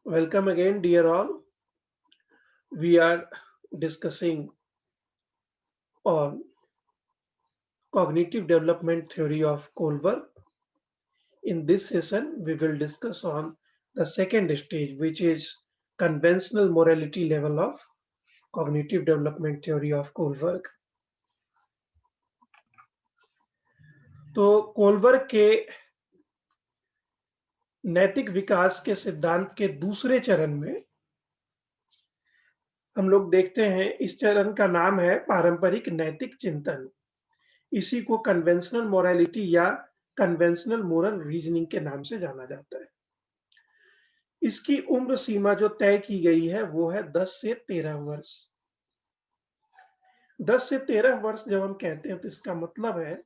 Welcome again, dear all. We are discussing on cognitive development theory of Kohlberg. In this session, we will discuss on the second stage, which is conventional morality level of cognitive development theory of Kohlberg. तो Kohlberg के नैतिक विकास के सिद्धांत के दूसरे चरण में हम लोग देखते हैं, इस चरण का नाम है पारंपरिक नैतिक चिंतन। इसी को कन्वेंशनल मोरालिटी या कन्वेंशनल मोरल रीजनिंग के नाम से जाना जाता है। इसकी उम्र सीमा जो तय की गई है वो है 10 से 13 वर्ष। 10 से 13 वर्ष जब हम कहते हैं तो इसका मतलब है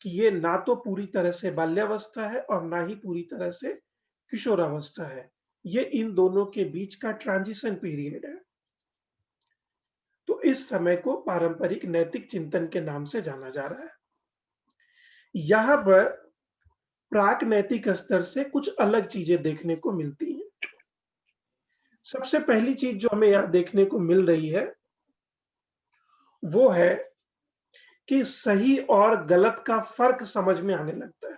कि ये ना तो पूरी तरह से बाल्यावस्था है और ना ही पूरी तरह से किशोरावस्था है। ये इन दोनों के बीच का ट्रांजिशन पीरियड है। तो इस समय को पारंपरिक नैतिक चिंतन के नाम से जाना जा रहा है। यहां पर प्राक नैतिक स्तर से कुछ अलग चीजें देखने को मिलती हैं। सबसे पहली चीज जो हमें यहां देखने को मिल रही है वो है कि सही और गलत का फर्क समझ में आने लगता है।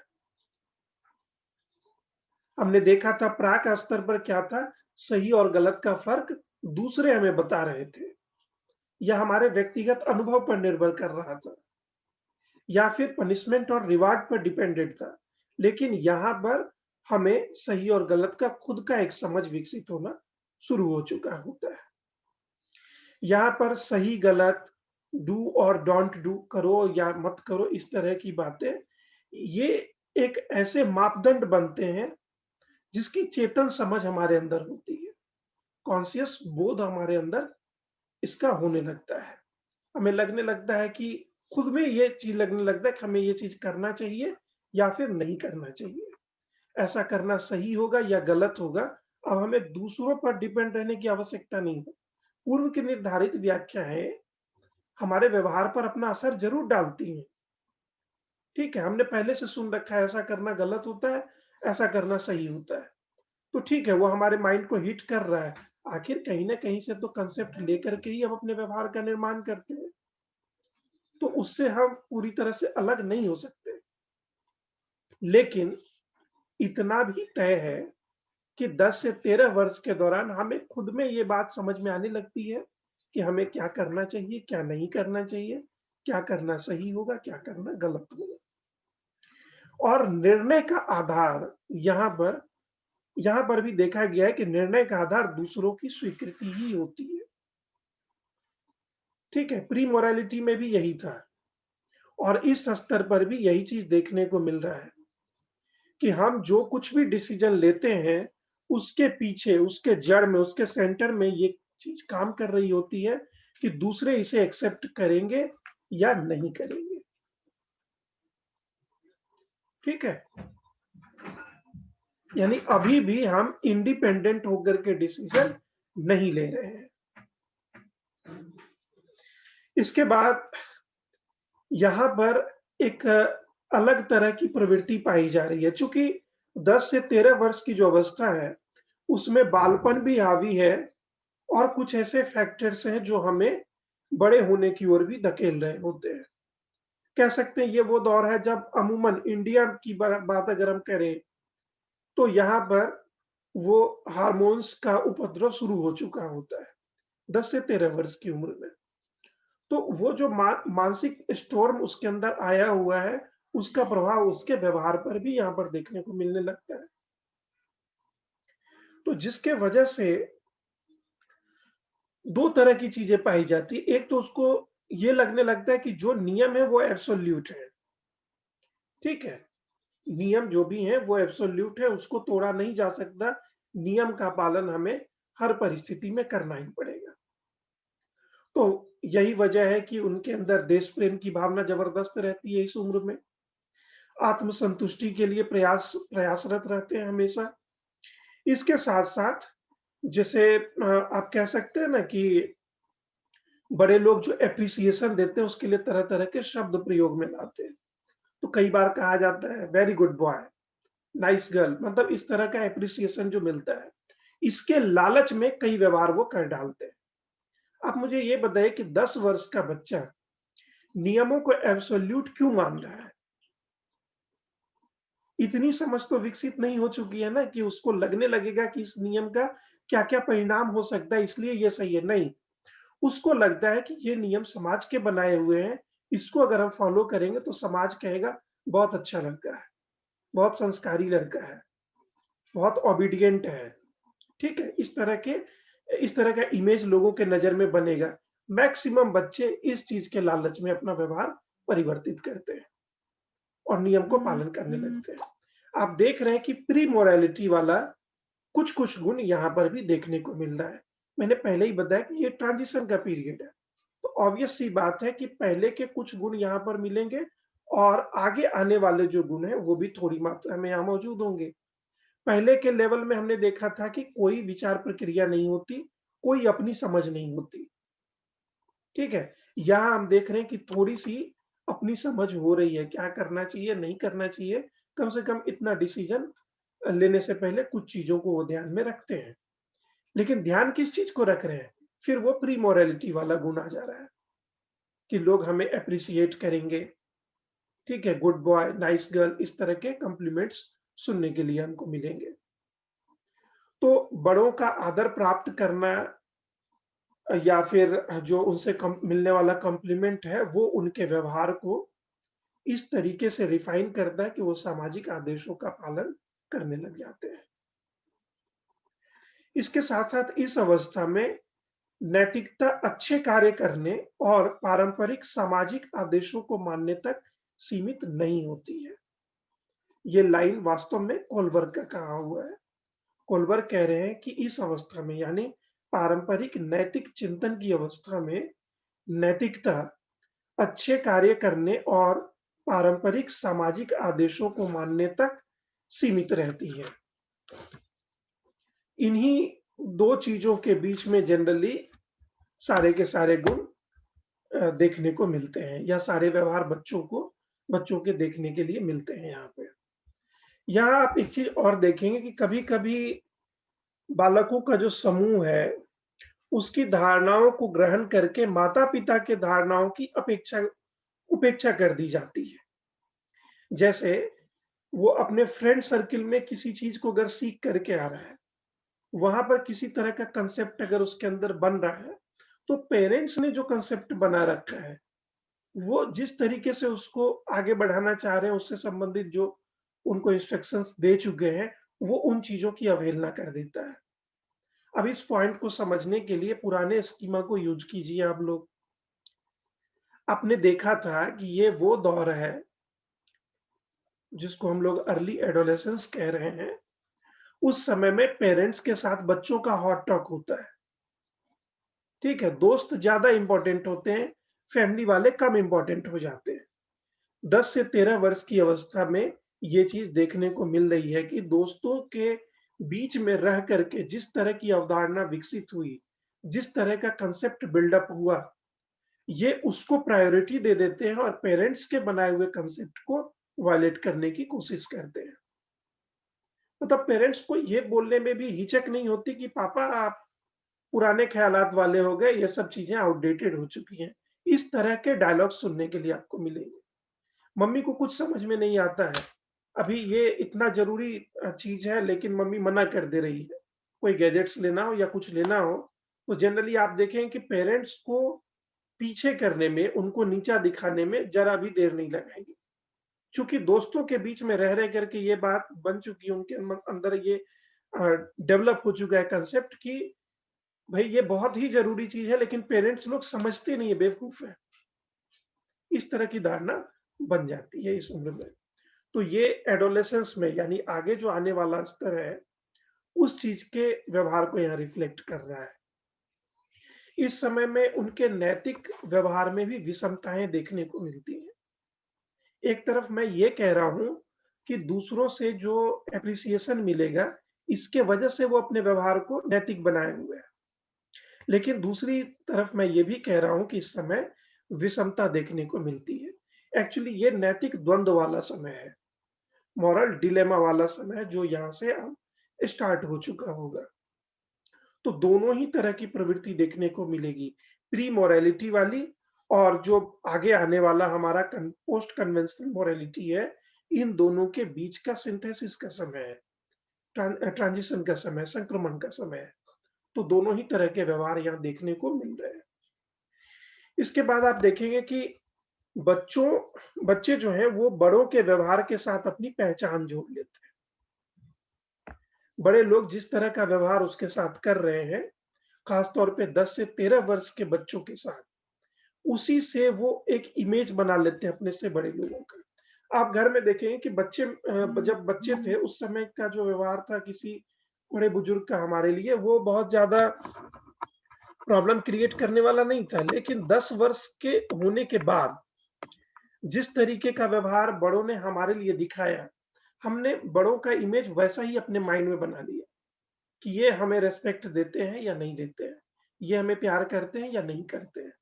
हमने देखा था प्राक स्तर पर क्या था, सही और गलत का फर्क दूसरे हमें बता रहे थे, यह हमारे व्यक्तिगत अनुभव पर निर्भर कर रहा था या फिर पनिशमेंट और रिवार्ड पर डिपेंडेंट था। लेकिन यहां पर हमें सही और गलत का खुद का एक समझ विकसित होना शुरू हो चुका होता है। यहाँ पर सही गलत, डू और डोंट डू, करो या मत करो, इस तरह की बातें ये एक ऐसे मापदंड बनते हैं जिसकी चेतन समझ हमारे अंदर होती है। कॉन्शियस बोध हमारे अंदर इसका होने लगता है। हमें लगने लगता है कि खुद में ये चीज लगने लगता है कि हमें ये चीज करना चाहिए या फिर नहीं करना चाहिए, ऐसा करना सही होगा या गलत होगा। अब हमें दूसरों पर डिपेंड रहने की आवश्यकता नहीं है। पूर्व की निर्धारित व्याख्याएं हमारे व्यवहार पर अपना असर जरूर डालती हैं। ठीक है, हमने पहले से सुन रखा है ऐसा करना गलत होता है, ऐसा करना सही होता है, तो ठीक है, वो हमारे माइंड को हिट कर रहा है। आखिर कहीं ना कहीं से तो कंसेप्ट लेकर के ही हम अपने व्यवहार का निर्माण करते हैं, तो उससे हम पूरी तरह से अलग नहीं हो सकते। लेकिन इतना भी तय है कि 10 से 13 वर्ष के दौरान हमें खुद में ये बात समझ में आने लगती है कि हमें क्या करना चाहिए, क्या नहीं करना चाहिए, क्या करना सही होगा, क्या करना गलत होगा। और निर्णय का आधार यहाँ पर भी देखा गया है कि निर्णय का आधार दूसरों की स्वीकृति ही होती है। ठीक है, प्री मोरालिटी में भी यही था और इस स्तर पर भी यही चीज देखने को मिल रहा है कि हम जो कुछ भी डिसीजन लेते हैं उसके पीछे, उसके जड़ में, उसके सेंटर में ये चीज काम कर रही होती है कि दूसरे इसे एक्सेप्ट करेंगे या नहीं करेंगे। ठीक है, यानी अभी भी हम इंडिपेंडेंट होकर के डिसीजन नहीं ले रहे हैं। इसके बाद यहां पर एक अलग तरह की प्रवृत्ति पाई जा रही है। चूंकि 10 से 13 वर्ष की जो अवस्था है उसमें बालपन भी हावी है और कुछ ऐसे फैक्टर्स हैं जो हमें बड़े होने की ओर भी धकेल रहे होते हैं। कह सकते हैं ये वो दौर है जब अमूमन इंडिया की बात अगर हम करें तो यहाँ पर वो हार्मोन्स का उपद्रव शुरू हो चुका होता है 10 से 13 वर्ष की उम्र में। तो वो जो मानसिक स्टॉर्म उसके अंदर आया हुआ है उसका प्रभाव उसके व्यवहार पर भी यहाँ पर देखने को मिलने लगता है। तो जिसके वजह से दो तरह की चीजें पाई जाती है। एक तो उसको ये लगने लगता है कि जो नियम है वो एब्सोल्यूट है। ठीक है, नियम जो भी है वो एब्सोल्यूट है, उसको तोड़ा नहीं जा सकता। नियम का पालन हमें हर परिस्थिति में करना ही पड़ेगा। तो यही वजह है कि उनके अंदर देश प्रेम की भावना जबरदस्त रहती है। इस उम्र में आत्मसंतुष्टि के लिए प्रयासरत रहते हैं हमेशा। इसके साथ साथ जैसे आप कह सकते हैं ना कि बड़े लोग जो एप्रिसिएशन देते हैं उसके लिए तरह तरह के शब्द प्रयोग में लाते हैं। तो कई बार कहा जाता है very good boy, nice girl, मतलब इस तरह का एप्रिसिएशन जो मिलता है इसके लालच में कई व्यवहार वो कर डालते हैं। आप मुझे ये बताइए कि 10 वर्ष का बच्चा नियमों को एब्सोल्यूट क्यों मान रहा है? इतनी समझ तो विकसित नहीं हो चुकी है ना कि उसको लगने लगेगा कि इस नियम का क्या-क्या परिणाम हो सकता है, इसलिए ये सही है, नहीं। उसको लगता है कि ये नियम समाज के बनाए हुए हैं, इसको अगर हम फॉलो करेंगे तो समाज कहेगा बहुत अच्छा लड़का है, बहुत संस्कारी लड़का है, बहुत ओबीडिएंट है, ठीक है? इस तरह का इमेज लोगों के नज़र में बनेगा। मैक्सिमम बच्चे इस चीज़ के लालच में अपना व्यवहार परिवर्तित करते हैं और नियम को पालन करने लगते हैं। आप देख रहे हैं कि प्री मोरालिटी वाला कुछ-कुछ गुण यहाँ पर भी देखने को मिल रहा है। मैंने पहले ही बताया कि ये ट्रांज़िशन का पीरियड है। तो ऑब्वियस सी बात है कि पहले के कुछ गुण यहाँ पर मिलेंगे और आगे आने वाले जो गुण हैं, वो भी थोड़ी मात्रा में यहाँ मौजूद होंगे। पहले के लेवल में हमने देखा था कि कोई विचार प्रक्रिया नहीं होती, कोई अपनी समझ नहीं होती, ठीक है? यहाँ हम देख रहे हैं कि थोड़ी-सी अपनी समझ हो रही है, क्या करना चाहिए, नहीं करना चाहिए, कम से कम इतना डिसीज़न लेने से पहले कुछ चीज़ों को वो ध्यान में रखते हैं। लेकिन ध्यान किस चीज़ को रख रहे हैं? फिर वो प्री मॉरलिटी वाला गुण आ जा रहा है कि लोग हमें एप्रिशिएट करेंगे, ठीक है? गुड बॉय, नाइस गर्ल, इस तरह के कॉम्प्लीमेंट्स सुनने के लिए हमको मिलेंगे। तो बड़ों का आदर प्राप्त करना या फिर जो उनसे कम मिलने वाला कॉम्प्लीमेंट है, वो उनके व्यवहार को इस तरीके से रिफाइन करता है कि वो सामाजिक आदेशों का पालन करने लग जाते हैं। इसके साथ-साथ इस अवस्था में नैतिकता अच्छे कार्य करने और पारंपरिक सामाजिक आदेशों को मानने तक सीमित नहीं होती है। ये लाइन वास्तव में कोलबर्ग का कहा हुआ है। कोलबर्ग कह रहे हैं कि इस अवस्था में यानी पारंपरिक नैतिक चिंतन की अवस्था में नैतिकता अच्छे कार्य करने और पारंपरिक सामाजिक आदेशों को मानने तक सीमित रहती है। इन्हीं 2 चीज़ों के बीच में जनरली सारे के सारे गुण देखने को मिलते हैं या सारे व्यवहार बच्चों के देखने के लिए मिलते हैं यहाँ पे। यहाँ आप एक चीज़ और देखेंगे कि कभी-कभी बालकों का जो समूह है, उसकी धारणाओं को ग्रहण करके माता-पिता के धारणाओं की उपेक्षा कर दी जाती है। जैसे वो अपने फ्रेंड सर्किल में किसी चीज़ को अगर सीख करके आ रहा है, वहाँ पर किसी तरह का कांसेप्ट अगर उसके अंदर बन रहा है, तो पेरेंट्स ने जो कांसेप्ट बना रखा है, वो जिस तरीके से उसको आगे बढ़ाना चाह रहे हैं, उससे संबंधित जो उनको इंस्ट्रक्शंस दे चुके हैं, वो उन चीज़ों की अवहेलना कर देता है। अब इस पॉइंट को समझने के लिए पुराने स्कीमा को यूज़ कीजिए आप लोग। आपने देखा था कि ये वो दौर है, जिसको हम लोग अर्ली एडोलेसेंस कह रहे हैं। उस समय में पेरेंट्स के साथ बच्चों का हॉट टॉक होता है, ठीक है? दोस्त ज़्यादा इम्पोर्टेंट होते हैं, फैमिली वाले कम इम्पोर्टेंट हो जाते हैं। 10 से 13 वर्ष की अवस्था में ये चीज़ देखने को मिल रही है कि दोस्तों के बीच में रह कर के जिस तरह की अवधारणा विकसित हुई, जिस तरह का कांसेप्ट बिल्डअप हुआ, ये उसको प्रायोरिटी दे देते हैं और पेरेंट्स के बनाए हुए कांसेप्ट को वायलेट करने की कोशिश करते हैं। मतलब पेरेंट्स को ये बोलने में भी हिचक नहीं होती कि पापा आप पुराने ख़्यालात वाले हो गए, ये सब चीज़ें आउटडेटेड हो चुकी हैं। इस तरह के डायलॉग सुनने के लिए आपको मिलेंगे। मम्मी को कुछ समझ में नहीं आता है। अभी ये इतना ज़रूरी चीज़ है लेकिन मम्मी मना कर दे रही है। कोई गैजेट्स लेना हो या कुछ लेना हो, तो जनरली आप देखें कि पेरेंट्स को पीछे करने में, उनको नीचा दिखाने में ज़रा भी देर नहीं लगाएँगे। चूँकि दोस्तों के बीच में रह कर के ये बात बन चुकी है उनके अंदर ये अ, डेवलप हो चुका है कांसेप्ट कि भई ये बहुत ही ज़रूरी चीज़ है लेकिन पेरेंट्स लोग समझते नहीं है, बेवकूफ़ हैं। इस तरह की धारणा बन जाती है इस उम्र में। तो ये एडोलेसेंस में यानी आगे जो आने वाला स्तर है, उस चीज़ के व्यवहार को यहाँ रिफ्लेक्ट कर रहा है। इस समय में उनके नैतिक व्यवहार में भी विषमताएँ देखने को मिलती हैं। एक तरफ मैं ये कह रहा हूँ कि दूसरों से जो एप्रिसिएशन मिलेगा, इसके वजह से वो अपने व्यवहार को नैतिक बनाए हुए हैं। लेकिन दूसरी तरफ मैं ये भी कह रहा हूँ कि इस समय विषमता देखने को मिलती है। एक्चुअली ये नैतिक द्वंद वाला समय है, मॉरल डिलेमा वाला समय है जो यहाँ से अब स्टार्ट हो चुका होगा। तो दोनों ही तरह की प्रवृत्ति देखने को मिलेगी, प्री मोरालिटी वाली और जो आगे आने वाला हमारा पोस्ट कन्वेंशनल मोरालिटी है, इन दोनों के बीच का सिंथेसिस का समय है, ट्रांजिशन का समय, संक्रमण का समय है। तो दोनों ही तरह के व्यवहार यहाँ देखने को मिल रहे हैं। इसके बाद आप देखेंगे कि बच्चे जो हैं वो बड़ों के व्यवहार के साथ अपनी पहचान जोड़ लेते हैं। बड़े लोग जिस तरह का व्यवहार उसके साथ कर रहे हैं, खास तौर पे 10 से 13 वर्ष के बच्चों के साथ, उसी से वो एक इमेज बना लेते हैं अपने से बड़े लोगों का। आप घर में देखेंगे कि जब बच्चे थे उस समय का जो व्यवहार था किसी बड़े बुजुर्ग का हमारे लिए, वो बहुत ज्यादा प्रॉब्लम क्रिएट करने वाला नहीं था, लेकिन 10 वर्ष के होने के बाद जिस तरीके का व्यवहार बड़ों ने हमारे लिए दिखाया, हमने बड़ों का इमेज वैसा ही अपने माइंड में बना लिया कि ये हमें रिस्पेक्ट देते हैं या नहीं देते हैं, ये हमें प्यार करते हैं या नहीं करते हैं,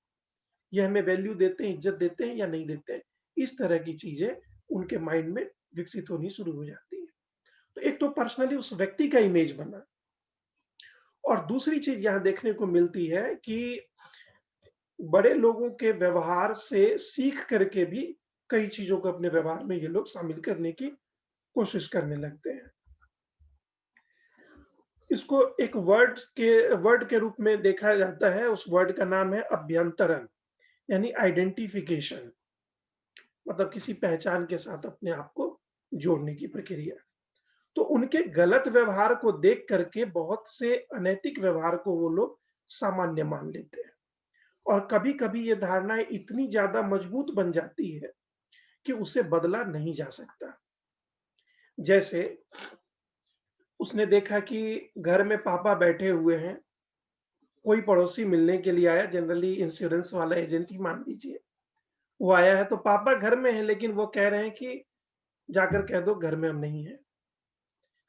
ये हमें वैल्यू देते हैं, इज्जत देते हैं या नहीं देते हैं। इस तरह की चीजें उनके माइंड में विकसित होनी शुरू हो जाती है। तो एक तो पर्सनली उस व्यक्ति का इमेज बना, और दूसरी चीज यहाँ देखने को मिलती है कि बड़े लोगों के व्यवहार से सीख करके भी कई चीजों को अपने व्यवहार में ये लोग शामिल करने की कोशिश करने लगते हैं। इसको एक वर्ड के रूप में देखा जाता है। उस वर्ड का नाम है अभ्यंतरण, यानी आइडेंटिफिकेशन, मतलब किसी पहचान के साथ अपने आप को जोड़ने की प्रक्रिया। तो उनके गलत व्यवहार को देख करके बहुत से अनैतिक व्यवहार को वो लोग सामान्य मान लेते हैं, और कभी-कभी ये धारणाएं इतनी ज्यादा मजबूत बन जाती है कि उसे बदला नहीं जा सकता। जैसे उसने देखा कि घर में पापा बैठे हुए हैं, कोई पड़ोसी मिलने के लिए आया, जनरली इंश्योरेंस वाला एजेंट ही मान लीजिए। वो आया है तो पापा घर में है, लेकिन वो कह रहे हैं कि जाकर कह दो घर में हम नहीं है।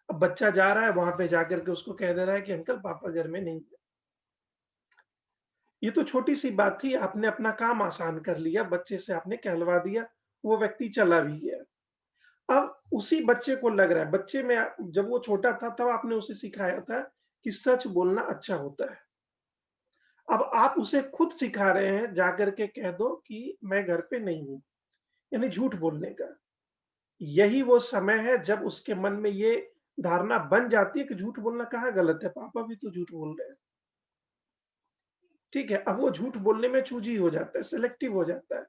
अब बच्चा जा रहा है वहां पे जाकर के उसको कह दे रहा है कि अंकल पापा घर में नहीं है। ये तो छोटी सी बात थी, आपने अपना काम आसान कर लिया, बच्चे से आपने कहलवा दिया, वो व्यक्ति चला भी गया। अब उसी बच्चे को लग रहा है, बच्चे में जब वो छोटा था तब आपने उसे सिखाया था कि सच बोलना अच्छा होता है। अब आप उसे खुद सिखा रहे हैं, जाकर के कह दो कि मैं घर पे नहीं हूं, यानी झूठ बोलने का। यही वो समय है जब उसके मन में ये धारणा बन जाती है कि झूठ बोलना कहाँ गलत है, पापा भी तो झूठ बोल रहे हैं। ठीक है, अब वो झूठ बोलने में चूजी हो जाता है, सेलेक्टिव हो जाता है,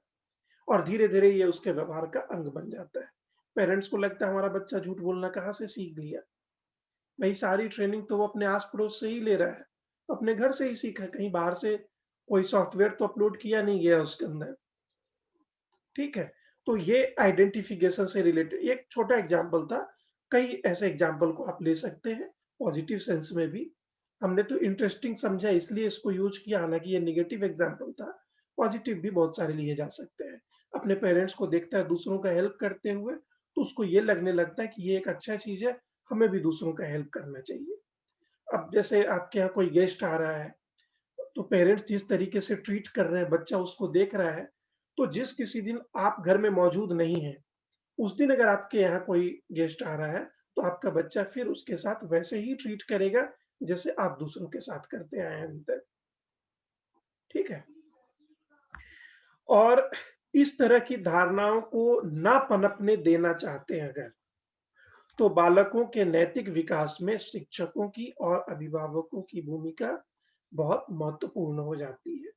और धीरे-धीरे ये उसके व्यवहार का अंग बन जाता है। पेरेंट्स को लगता है हमारा बच्चा झूठ बोलना कहाँ से सीख लिया? भाई सारी ट्रेनिंग तो वो अपने आस-पड़ोस से ही ले रहा है, अपने घर से ही सीखा है, कहीं बाहर से कोई सॉफ्टवेयर तो अपलोड किया नहीं गया उसके अंदर। ठीक है? तो ये आइडेंटिफिकेशन से रिलेटेड एक छोटा एग्जांपल था। कई ऐसे एग्जांपल को आप ले सकते हैं, पॉजिटिव सेंस में भी। हमने तो इंटरेस्टिंग समझा इसलिए इसको यूज़ किया, हालाँकि ये नेगेटिव एग्जांपल था। पॉजिटिव भी बहुत सारे लिए जा सकते हैं। अपने पेरेंट्स को देखता है दूसरों का हेल्प करते हुए, तो उसको ये लगने लगता है कि ये एक अच्छा चीज़ है, हमें भी दूसरों का हेल्प करना चाहिए। अब जैसे आपके यहाँ कोई गेस्ट आ रहा है, तो पेरेंट्स जिस तरीके से ट्रीट कर रहे हैं, बच्चा उसको देख रहा है, तो जिस किसी दिन आप घर में मौजूद नहीं हैं, उस दिन अगर आपके यहाँ कोई गेस्ट आ रहा है, तो आपका बच्चा फिर उसके साथ वैसे ही ट्रीट करेगा, जैसे आप दूसरों के साथ करते आए हैं अभी तक। ठीक है? और इस तरह की धारणाओं को ना पनपने देना चाहते हैं अगर, तो बालकों के नैतिक विकास में शिक्षकों की और अभिभावकों की भूमिका बहुत महत्वपूर्ण हो जाती है।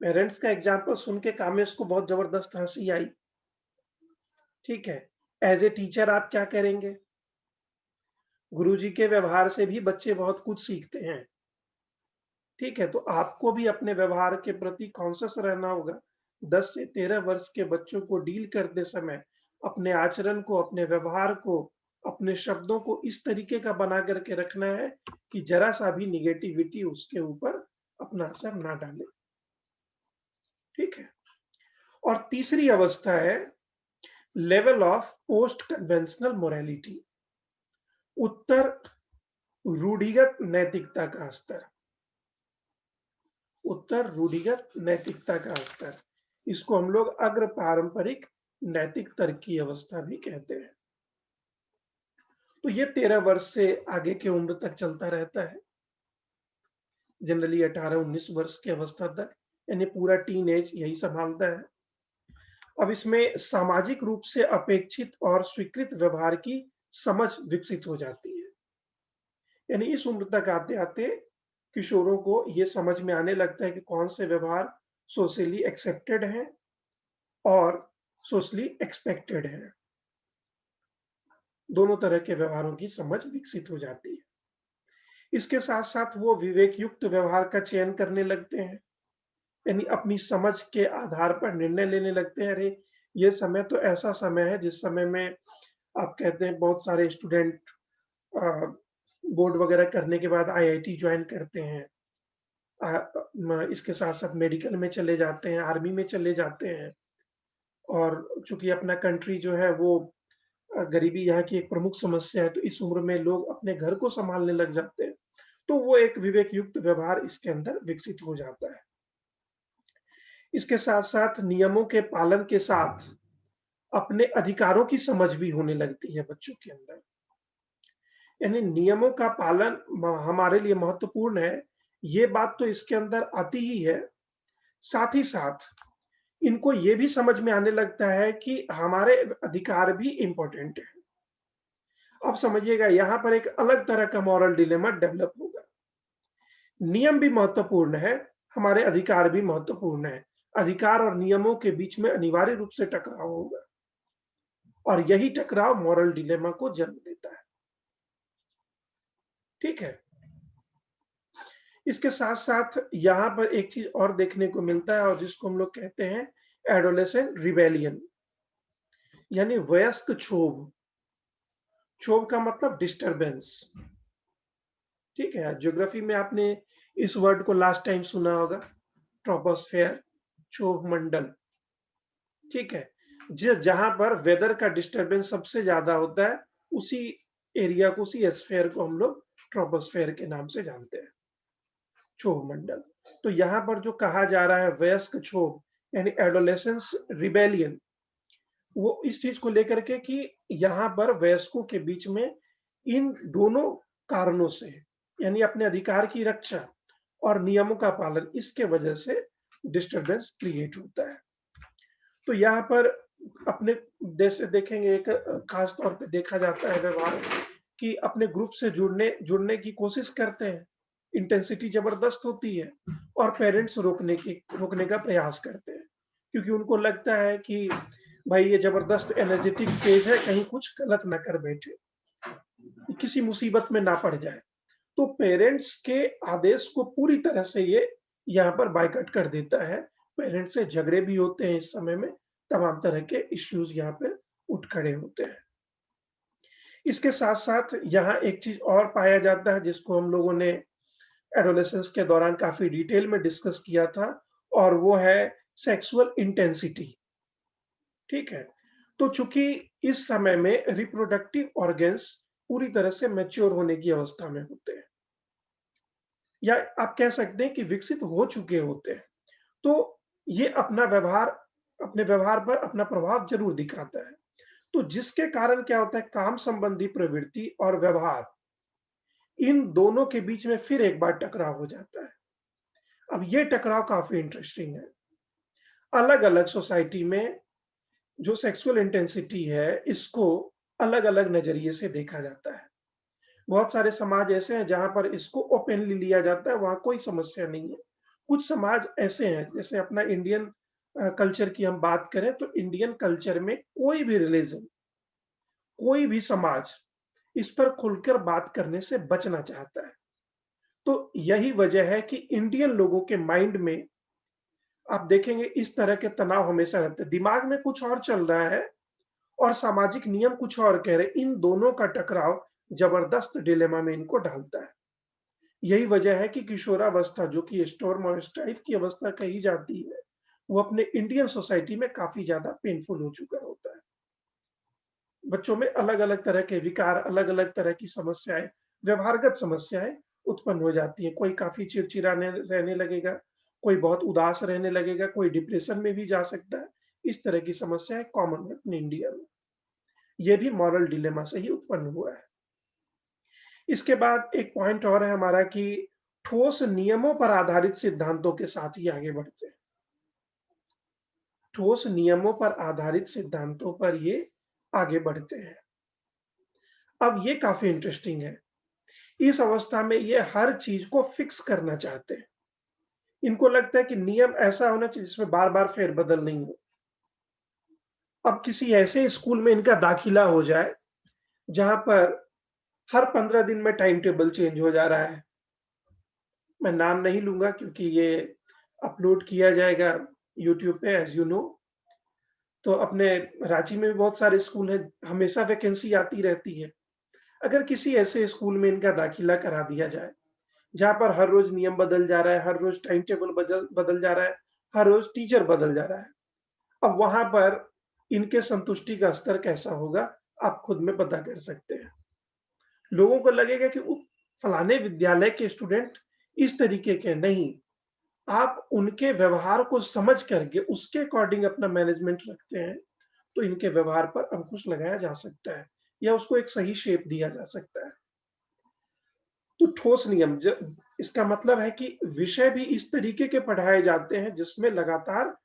पेरेंट्स का एग्जाम्पल सुन के कामेश को बहुत जबरदस्त हंसी आई। ठीक है, एज ए टीचर आप क्या करेंगे? गुरुजी के व्यवहार से भी बच्चे बहुत कुछ सीखते हैं। ठीक है, तो आपको भी अपने व्यवहार के प्रति कॉन्शियस रहना होगा। 10 से 13 वर्ष के बच्चों को डील करते समय अपने आचरण को, अपने व्यवहार को, अपने शब्दों को इस तरीके का बना करके रखना है कि जरा सा भी निगेटिविटी उसके ऊपर अपना असर ना डाले। ठीक है, और तीसरी अवस्था है level of post conventional morality, उत्तर रूढ़िगत नैतिकता का स्तर। उत्तर रूढ़िगत नैतिकता का स्तर, इसको हम लोग अग्र पारंपरिक नैतिक तर्क की अवस्था भी कहते हैं। तो ये 13 वर्ष से आगे की उम्र तक चलता रहता है। जनरली 18-19 वर्ष की अवस्था तक, यानी पूरा टीन एज यही संभालता है। अब इसमें सामाजिक रूप से अपेक्षित और स्वीकृत व्यवहार की समझ विकसित हो जाती है। यानी इस उम्र तक आते-आते किशोरों को ये समझ में आने लगता है कि कौन से व्यवहार सोशली एक्सेप्टेड हैं और सोशली एक्सपेक्टेड हैं। दोनों तरह के व्यवहारों की समझ विकसित हो जाती है। इसके साथ-साथ वो विवेक युक्त व्यवहार का चयन करने लगते हैं, यानी अपनी समझ के आधार पर निर्णय लेने लगते हैं। अरे! ये समय तो ऐसा समय है जिस समय में आप कहते हैं बहुत सारे स्टूडेंट अ, बोर्ड वगैरह करने के बाद आईआईटी जॉइन करते हैं। इसके साथ-साथ मेडिकल में चले जाते हैं, आर्मी में चले जाते हैं और चूँकि अपना कंट्री जो है वो गरीबी यहाँ की एक प्रमुख समस्या है, तो इस उम्र में लोग अपने घर को सँभालने लग जाते हैं। तो वो एक विवेक युक्त व्यवहार इसके अंदर विकसित हो जाता है। इसके साथ-साथ नियमों के पालन के साथ अपने अधिकारों की समझ भी होने लगती है बच्चों के अंदर। यानी नियमों का पालन हमारे लिए महत्वपूर्ण है, ये बात तो इसके अंदर आती ही है। साथ ही साथ इनको ये भी समझ में आने लगता है कि हमारे अधिकार भी इम्पोर्टेंट है। अब समझिएगा यहाँ पर एक अलग तरह का मॉरल डिलेमा डेवलप होगा। नियम भी महत्वपूर्ण है, हमारे अधिकार भी महत्वपूर्ण है। अधिकार और नियमों के बीच में अनिवार्य रूप से टकराव होगा और यही टकराव मॉरल डिलेमा को जन्म देता है। ठीक है? इसके साथ-साथ यहाँ पर एक चीज़ और देखने को मिलता है और जिसको हम लोग कहते हैं एडोलेसेंट रिबेलियन, यानी वयस्क क्षोभ। क्षोभ का मतलब डिस्टर्बेंस। ठीक है? ज्योग्राफी में आपने इस वर्ड को लास्ट टाइम सुना होगा, ट्रोपोस्फेयर, क्षोभ मंडल। ठीक है? जहाँ पर वेदर का डिस्टर्बेंस सबसे ज़्यादा होता है, उसी एरिया को, उसी स्फीयर को हम लोग ट्रोपोस्फेयर के नाम से जानते हैं, क्षोभ मंडल। तो यहाँ पर जो कहा जा रहा है वयस्क क्षोभ, यानी एडोलेसेंस रिबेलियन, वो इस चीज़ को लेकर के कि यहाँ पर वयस्कों के बीच में इन दोनों कारणों से, यानी अपने अधिकार की रक्षा और नियमों का पालन, इसके वजह से डिस्टर्बेंस क्रिएट होता है। तो यहाँ पर अपने देश से देखेंगे एक खास तौर पे देखा जाता है व्यवहार कि अपने ग्रुप से जुड़ने जुड़ने की कोशिश करते हैं, इंटेंसिटी जबरदस्त होती है और पेरेंट्स रोकने का प्रयास करते हैं, क्योंकि उनको लगता है कि भाई ये जबरदस्त एनर्जेटिक फेज है, कहीं कुछ गलत ना कर बैठे, किसी मुसीबत में ना पड़ जाए। तो पेरेंट्स के आदेश को पूरी तरह से ये यहाँ पर बायकॉट कर देता है। पेरेंट्स से झगड़े भी होते हैं इस समय में, तमाम तरह के इश्यूज यहाँ पे उठ खड़े होते हैं। इसके साथ-साथ यहाँ एक चीज़ और पाया जाता है जिसको हम लोगों ने एडोलेसेंस के दौरान काफ़ी डिटेल में डिस्कस किया था और वो है सेक्सुअल इंटेंसिटी। ठीक है? तो चूँकि इस समय में रिप्रोडक्टिव ऑर्गन्स पूरी तरह से मैच्योर होने की अवस्था में होते हैं, या आप कह सकते हैं कि विकसित हो चुके होते हैं। तो ये अपने व्यवहार पर अपना प्रभाव ज़रूर दिखाता है। तो जिसके कारण क्या होता है, काम संबंधी प्रवृत्ति और व्यवहार, इन दोनों के बीच में फिर एक बार टकराव हो जाता है। अब ये टकराव काफ़ी इंटरेस्टिंग है। अलग-अलग सोसाइटी में जो सेक्सुअल इंटेंसिटी है, इसको अलग-अलग नज़रिए से देखा जाता है। बहुत सारे समाज ऐसे हैं जहाँ पर इसको ओपनली लिया जाता है, वहाँ कोई समस्या नहीं है। कुछ समाज ऐसे हैं, जैसे अपना इंडियन कल्चर की हम बात करें तो इंडियन कल्चर में कोई भी रिलीजन, कोई भी समाज इस पर खुलकर बात करने से बचना चाहता है। तो यही वजह है कि इंडियन लोगों के माइंड में आप देखेंगे इस तरह के तनाव हमेशा रहते हैं। दिमाग में कुछ और चल रहा है और सामाजिक नियम कुछ और कह रहे हैं। इन दोनों का टकराव जबरदस्त डिलेमा में इनको डालता है। यही वजह है कि किशोरावस्था, जो कि स्टॉर्म और स्ट्राइफ की अवस्था कही जाती है, वो अपने इंडियन सोसाइटी में काफ़ी ज़्यादा पेनफुल हो चुका होता है। बच्चों में अलग-अलग तरह के विकार, अलग-अलग तरह की समस्याएँ, व्यवहारगत समस्याएँ उत्पन्न हो जाती हैं। कोई काफ़ी चिड़चिड़ाने रहने लगेगा, कोई बहुत उदास रहने लगेगा, कोई डिप्रेशन में भी जा सकता है। इस तरह की समस्याएँ कॉमन है अपने इंडिया में। ये भी मॉरल डिलेमा से ही उत्पन्न हुआ है। इसके बाद एक पॉइंट और है हमारा कि ठोस नियमों पर आधारित सिद्धांतों के साथ ही आगे बढ़ते हैं। ठोस नियमों पर आधारित सिद्धांतों पर ये आगे बढ़ते हैं। अब ये काफ़ी इंटरेस्टिंग है। इस अवस्था में ये हर चीज़ को फिक्स करना चाहते हैं। इनको लगता है कि नियम ऐसा होना चाहिए जिसमें बार-बार फेरबदल नहीं हो। अब किसी ऐसे स्कूल में इनका दाखिला हो जाए, जहाँ पर हर 15 दिन में टाइम टेबल चेंज हो जा रहा है। मैं नाम नहीं लूँगा क्योंकि ये अपलोड किया जाएगा यूट्यूब पे एज़ यू नो। तो अपने रांची में भी बहुत सारे स्कूल हैं, हमेशा वैकेंसी आती रहती है। अगर किसी ऐसे स्कूल में इनका दाखिला करा दिया जाए, जहाँ पर हर रोज़ नियम बदल जा रहा है, हर रोज़ टाइम टेबल बदल बदल जा रहा है, हर रोज़ टीचर बदल जा रहा है। अब वहाँ पर इनके संतुष्टि का स्तर कैसा होगा, आप खुद में पता कर सकते हैं। लोगों को लगेगा कि फलाने विद्यालय के स्टूडेंट इस तरीके के नहीं, आप उनके व्यवहार को समझ करके उसके अकॉर्डिंग अपना मैनेजमेंट रखते हैं, तो इनके व्यवहार पर अंकुश लगाया जा सकता है या उसको एक सही शेप दिया जा सकता है। तो ठोस नियम इसका मतलब है कि विषय भी इस तरीके के पढ़ाए जाते हैं जिसमें लगातार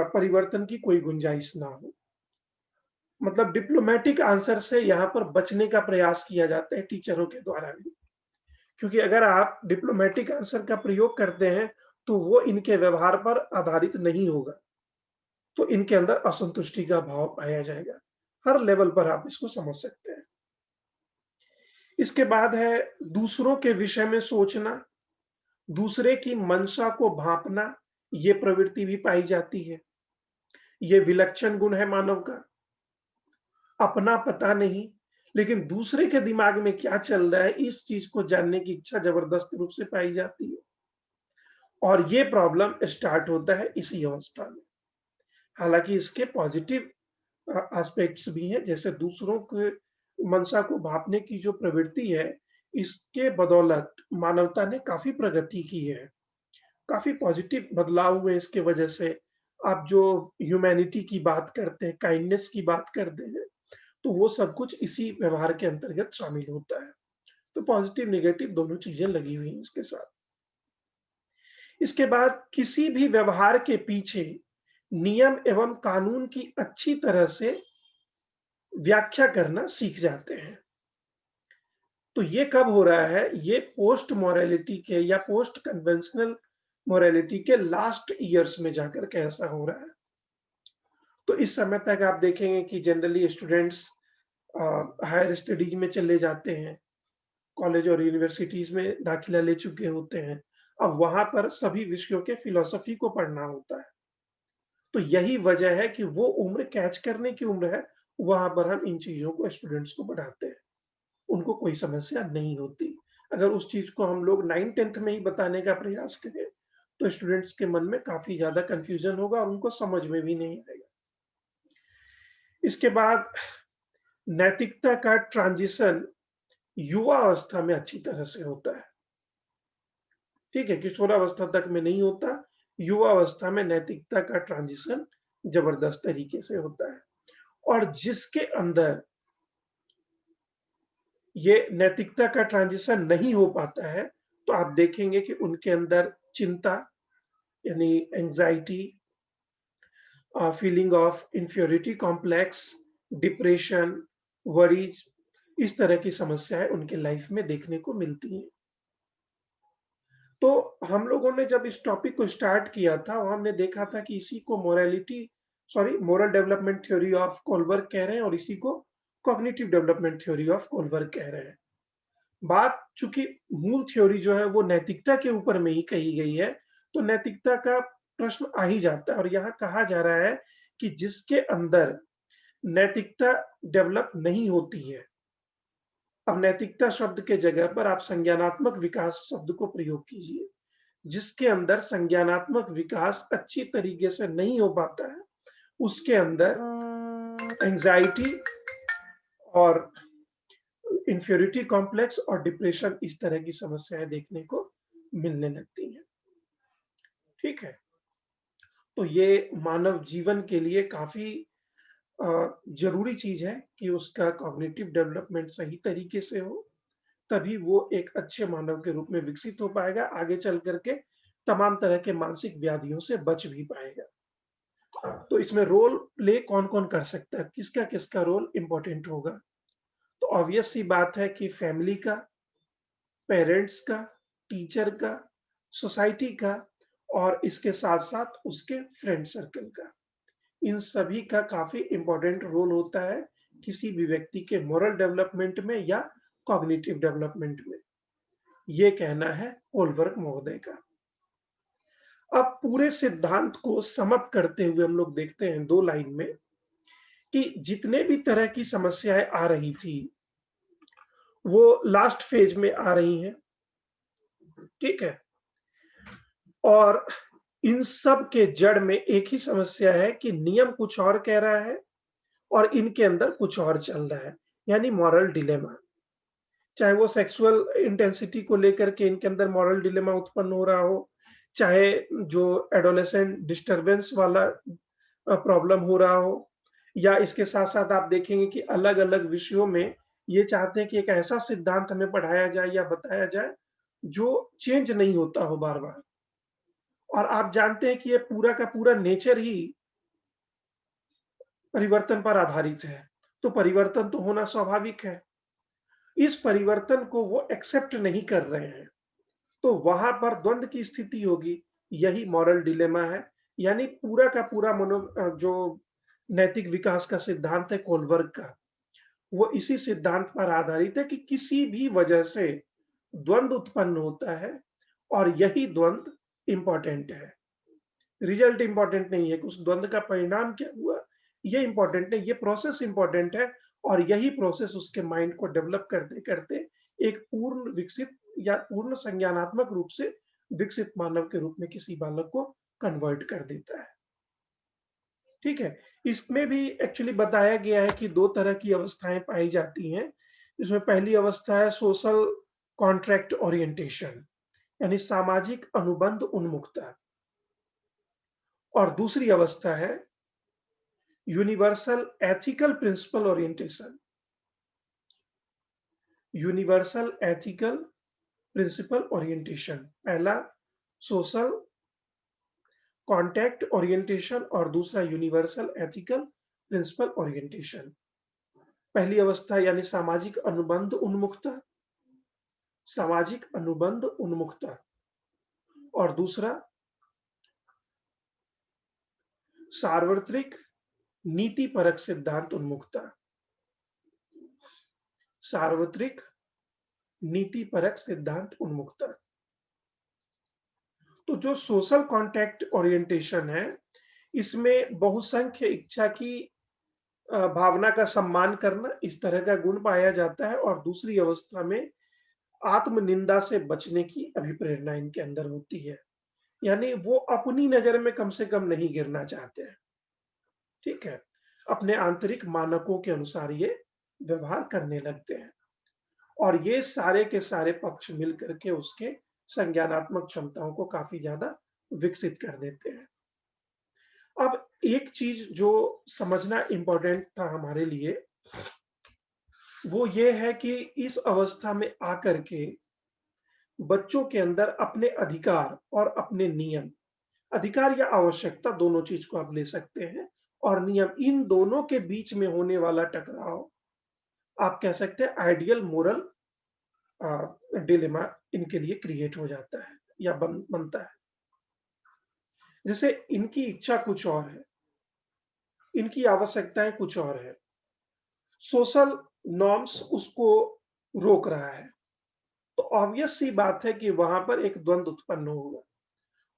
परिवर्तन की कोई गुंजाइश ना हो। मतलब डिप्लोमैटिक आंसर से यहाँ पर बचने का प्रयास किया जाता है टीचरों के द्वारा भी। क्योंकि अगर आप डिप्लोमैटिक आंसर का प्रयोग करते हैं, तो वो इनके व्यवहार पर आधारित नहीं होगा। तो इनके अंदर असंतुष्टि का भाव पाया जाएगा। हर लेवल पर आप इसको समझ सकते हैं। इसके बाद है दूसरों के विषय में सोचना, दूसरे की मंशा को भाँपना, ये प्रवृत्ति भी पाई जाती है। ये विलक्षण गुण है मानव का। अपना पता नहीं, लेकिन दूसरे के दिमाग में क्या चल रहा है, इस चीज़ को जानने की इच्छा ज़बरदस्त रूप से पाई जाती है। और ये प्रॉब्लम स्टार्ट होता है इसी अवस्था में। हालाँकि इसके पॉज़िटिव एस्पेक्ट्स भी हैं, जैसे दूसरों के मंशा को भाँपने की जो प्रवृत्ति है, इसके बदौलत मानवता ने काफ़ी प्रगति की है। काफ़ी पॉज़िटिव बदलाव हुए इसके वजह से। आप जो ह्यूमैनिटी की बात करते हैं, काइंडनेस की बात करते हैं, तो वो सब कुछ इसी व्यवहार के अंतर्गत शामिल होता है। तो पॉज़िटिव, नेगेटिव दोनों चीज़ें लगी हुई हैं इसके साथ। इसके बाद किसी भी व्यवहार के पीछे नियम एवं कानून की अच्छी तरह से व्याख्या करना सीख जाते हैं। तो ये कब हो रहा है? ये पोस्ट मोरालिटी के या पोस्ट कन्वेंशनल मोरालिटी के लास्ट ईयर्स में जाकर के ऐसा हो रहा है। तो इस समय तक आप देखेंगे कि जनरली स्टूडेंट्स हायर स्टडीज में चले जाते हैं, कॉलेज और यूनिवर्सिटीज में दाखिला ले चुके होते हैं। अब वहाँ पर सभी विषयों के फिलॉसफी को पढ़ना होता है। तो यही वजह है कि वो उम्र कैच करने की उम्र है, वहाँ पर हम इन चीज़ों को स्टूडेंट्स को पढ़ाते हैं। उनको कोई समस्या नहीं होती। अगर उस चीज़ को हम लोग 9th-10th में ही बताने का प्रयास करें, तो स्टूडेंट्स के मन में काफ़ी ज़्यादा कन्फ्यूज़न होगा और उनको समझ में भी नहीं आएगा। इसके बाद नैतिकता का ट्रांज़िशन युवा अवस्था में अच्छी तरह से होता है। ठीक है? किशोरावस्था तक में नहीं होता, युवा अवस्था में नैतिकता का ट्रांज़िशन ज़बरदस्त तरीके से होता है। और जिसके अंदर ये नैतिकता का ट्रांज़िशन नहीं हो पाता है, तो आप देखेंगे कि उनके अंदर चिंता यानी anxiety feeling of inferiority complex, depression, worries इस तरह की समस्याएँ उनके लाइफ़ में देखने को मिलती हैं। तो हम लोगों ने जब इस टॉपिक को स्टार्ट किया था, हमने देखा था कि इसी को moral development theory of Kohlberg कह रहे हैं और इसी को cognitive development theory of Kohlberg कह रहे हैं। बात चूँकि मूल थ्योरी जो है वो नैतिकता के ऊपर में ही कही गई है, तो नैतिकता का प्रश्न आ ही जाता है और यहाँ कहा जा रहा है कि जिसके अंदर नैतिकता डेवलप नहीं होती है, अब नैतिकता शब्द के जगह पर आप संज्ञानात्मक विकास शब्द को प्रयोग कीजिए। जिसके अंदर संज्ञानात्मक विकास अच्छी तरीके से नहीं हो पाता है, उसके अंदर एंग्ज़ायटी और इन्फीरियरिटी कॉम्प्लेक्स और डिप्रेशन इस तरह की समस्याएँ देखने को मिलने लगती हैं। ठीक है? तो ये मानव जीवन के लिए काफ़ी ज़रूरी चीज़ है कि उसका कॉग्निटिव डेवलपमेंट सही तरीके से हो, तभी वो एक अच्छे मानव के रूप में विकसित हो पाएगा, आगे चल करके तमाम तरह के मानसिक व्याधियों से बच भी पाएगा। तो इसमें रोल प्ले कौन-कौन कर सकता है, किसका-किसका रोल इम्पोर्टेंट होगा? तो ऑब्वियस सी बात है कि फैमिली का, पेरेंट्स का, टीचर का, सोसाइटी का और इसके साथ-साथ उसके फ्रेंड सर्कल का। इन सभी का काफ़ी इम्पोर्टेंट रोल होता है किसी भी व्यक्ति के मोरल डेवलपमेंट में या कॉग्निटिव डेवलपमेंट में। ये कहना है कोलबर्ग महोदय का। अब पूरे सिद्धांत को सम अप करते हुए हम लोग देखते हैं 2 लाइन में कि जितने भी तरह की समस्याएँ आ रही थी, वो लास्ट फेज में आ रही हैं, ठीक है? और इन सब के जड़ में एक ही समस्या है कि नियम कुछ और कह रहा है और इनके अंदर कुछ और चल रहा है, यानी मॉरल डिलेमा। चाहे वो सेक्सुअल इंटेंसिटी को लेकर के इनके अंदर मॉरल डिलेमा उत्पन्न हो रहा हो, चाहे जो एडोलेसेंट डिस्टर्बेंस वाला प्रॉब्लम हो रहा हो, या इसके साथ-साथ आप देखेंगे कि अलग-अलग विषयों में ये चाहते हैं कि एक ऐसा सिद्धांत हमें पढ़ाया जाए या बताया जाए, जो चेंज नहीं होता हो बार-बार। और आप जानते हैं कि ये पूरा का पूरा नेचर ही परिवर्तन पर आधारित है, तो परिवर्तन तो होना स्वाभाविक है। इस परिवर्तन को वो एक्सेप्ट नहीं कर रहे हैं, तो वहाँ पर द्वंद की स्थिति होगी, यही मॉरल डिलेमा है। यानी पूरा का पूरा जो नैतिक विकास का सिद्धांत है कोलबर्ग का, वो इसी सिद्धांत पर आधारित है कि किसी भी वजह से द्वंद उत्पन्न होता है और यही द्वंद इम्पोर्टेंट है। रिजल्ट इम्पोर्टेंट नहीं है कि उस द्वंद का परिणाम क्या हुआ, ये इम्पोर्टेंट नहीं, ये प्रोसेस इम्पोर्टेंट है और यही प्रोसेस उसके माइंड को डेवलप करते-करते एक पूर्ण विकसित या पूर्ण संज्ञानात्मक रूप से विकसित मानव के रूप में किसी बालक को कन्वर्ट कर देता है। ठीक है? इसमें भी एक्चुअली बताया गया है कि 2 तरह की अवस्थाएँ पाई जाती हैं। इसमें पहली अवस्था है सोशल कॉन्ट्रैक्ट ओरिएंटेशन, यानी सामाजिक अनुबंध उन्मुखता, और दूसरी अवस्था है universal ethical principle orientation. Universal ethical principle orientation, पहला सोशल कॉन्टैक्ट ओरिएंटेशन और दूसरा यूनिवर्सल एथिकल प्रिंसिपल ओरिएंटेशन। पहली अवस्था यानी सामाजिक अनुबंध उन्मुखता, और दूसरा सार्वत्रिक नीतिपरक सिद्धांत उन्मुखता। सार्वत्रिक नीतिपरक सिद्धांत उन्मुखता। तो जो सोशल कॉन्टैक्ट ओरिएंटेशन है, इसमें बहुसंख्य इच्छा की भावना का सम्मान करना, इस तरह का गुण पाया जाता है, और दूसरी अवस्था में आत्मनिंदा से बचने की अभिप्रेरणा इनके अंदर होती है। यानी वो अपनी नज़र में कम से कम नहीं गिरना चाहते हैं, ठीक है? अपने आंतरिक मानकों के अनुसार ये व्यवहार करने लगते हैं, और ये सारे के सारे पक्ष मिल करके उसके संज्ञानात्मक क्षमताओं को काफ़ी ज़्यादा विकसित कर देते हैं। अब एक चीज़ जो समझना इम्पोर्टेंट था हमारे लिए, वो ये है कि इस अवस्था में आकर के बच्चों के अंदर अपने अधिकार और अपने नियम, अधिकार या आवश्यकता दोनों चीज़ को आप ले सकते हैं, और नियम, इन दोनों के बीच में होने वाला टकराव आप कह सकते हैं आइडियल मोरल डिलेमा इनके लिए क्रिएट हो जाता है या बनता है। जैसे इनकी इच्छा कुछ और है, इनकी आवश्यकताएँ कुछ और है। सोशल नॉर्म्स उसको रोक रहा है, तो ऑब्वियस सी बात है कि वहाँ पर एक द्वंद उत्पन्न होगा।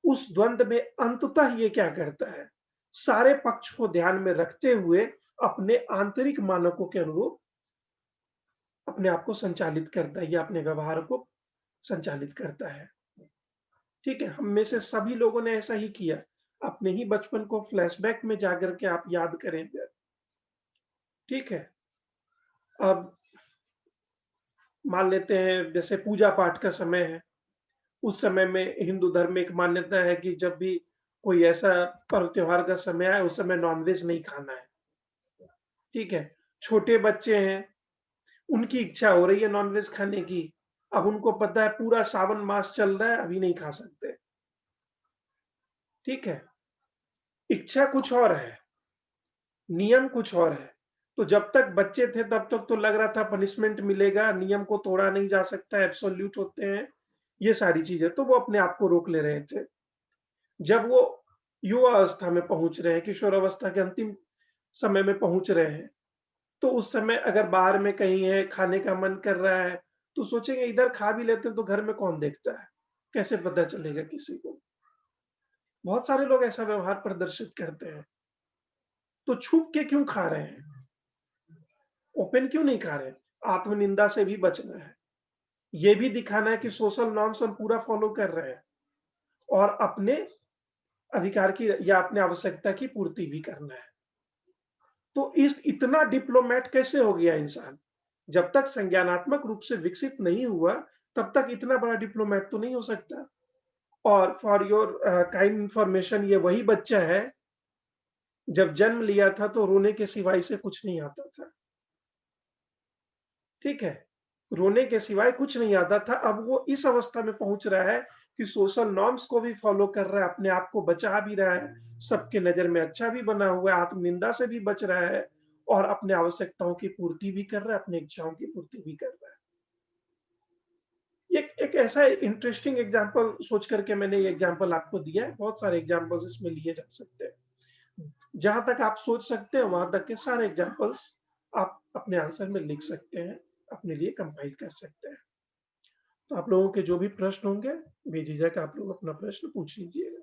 उस द्वंद में अंततः ये क्या करता है, सारे पक्ष को ध्यान में रखते हुए अपने आंतरिक मानकों के अनुरूप अपने आप को संचालित करता है या अपने व्यवहार को संचालित करता है। ठीक है? हम में से सभी लोगों ने ऐसा ही किया। अपने ही बचपन को फ्लैशबैक में जाकर के आप याद करें फिर, ठीक है? अब मान लेते हैं जैसे पूजा-पाठ का समय है, उस समय में हिंदू धर्म में एक मान्यता है कि जब भी कोई ऐसा पर्व त्योहार का समय आए, उस समय नॉन-वेज नहीं खाना है, ठीक है? छोटे बच्चे हैं, उनकी इच्छा हो रही है नॉन-वेज खाने की, अब उनको पता है पूरा सावन मास चल रहा है, अभी नहीं खा सकते। ठीक है? इच्छा कुछ और है, नियम कुछ और है। तो जब तक बच्चे थे तब तक तो लग रहा था पनिशमेंट मिलेगा, नियम को तोड़ा नहीं जा सकता, एब्सोल्यूट होते हैं, ये सारी चीज़ें, तो वो अपने आप को रोक ले रहे थे। जब वो युवा अवस्था में पहुँच रहे हैं, किशोरावस्था के अंतिम समय में पहुँच रहे हैं, तो उस समय अगर बाहर में कहीं है, खाने का मन कर रहा है, तो सोचेंगे इधर खा भी लेते हैं तो घर में कौन देखता है? कैसे पता चलेगा किसी को? बहुत सारे लोग ऐसा व्यवहार प्रदर्शित करते हैं। तो छुप के क्यों खा रहे हैं? ओपन क्यों नहीं खा रहे? आत्मनिंदा से भी बचना है। ये भी दिखाना है कि सोशल नॉर्म्स हम पूरा फॉलो कर रहे हैं और अपने अधिकार की या अपने आवश्यकता की पूर्ति भी करना है। तो इस इतना डिप्लोमैट कैसे हो गया इंसान? जब तक संज्ञानात्मक रूप से विकसित नहीं हुआ, तब तक इतना बड़ा डिप्लोमैट तो नहीं हो सकता। और फॉर योर काइंड इन्फॉर्मेशन, ये वही बच्चा है, जब जन्म लिया था तो रोने के सिवाय इसे कुछ नहीं आता था। ठीक है? रोने के सिवाय कुछ नहीं आता था, अब वो इस अवस्था में पहुँच रहा है कि सोशल नॉर्म्स को भी फ़ॉलो कर रहा है, अपने आप को बचा भी रहा है, सबके नज़र में अच्छा भी बना हुआ है, आत्मनिंदा से भी बच रहा है और अपने आवश्यकताओं की पूर्ति भी कर रहा है, अपनी इच्छाओं की पूर्ति भी कर रहा है। एक एक ऐसा इंटरेस्टिंग एग्ज़ाम्पल सोच करके मैंने ये एग्ज़ाम्पल आपको दिया है, बहुत सारे एग्ज़ाम्पल्स इसमें लिए जा सकते हैं। जहाँ तक आप सोच सकते हैं, वहाँ तक के सारे एग्ज़ाम्पल्स आप अपने आंसर में लिख सकते हैं, अपने लिए कंपाइल कर सकते हैं। तो आप लोगों के जो भी प्रश्न होंगे, बेझिझक आप लोग अपना प्रश्न पूछ लीजिएगा।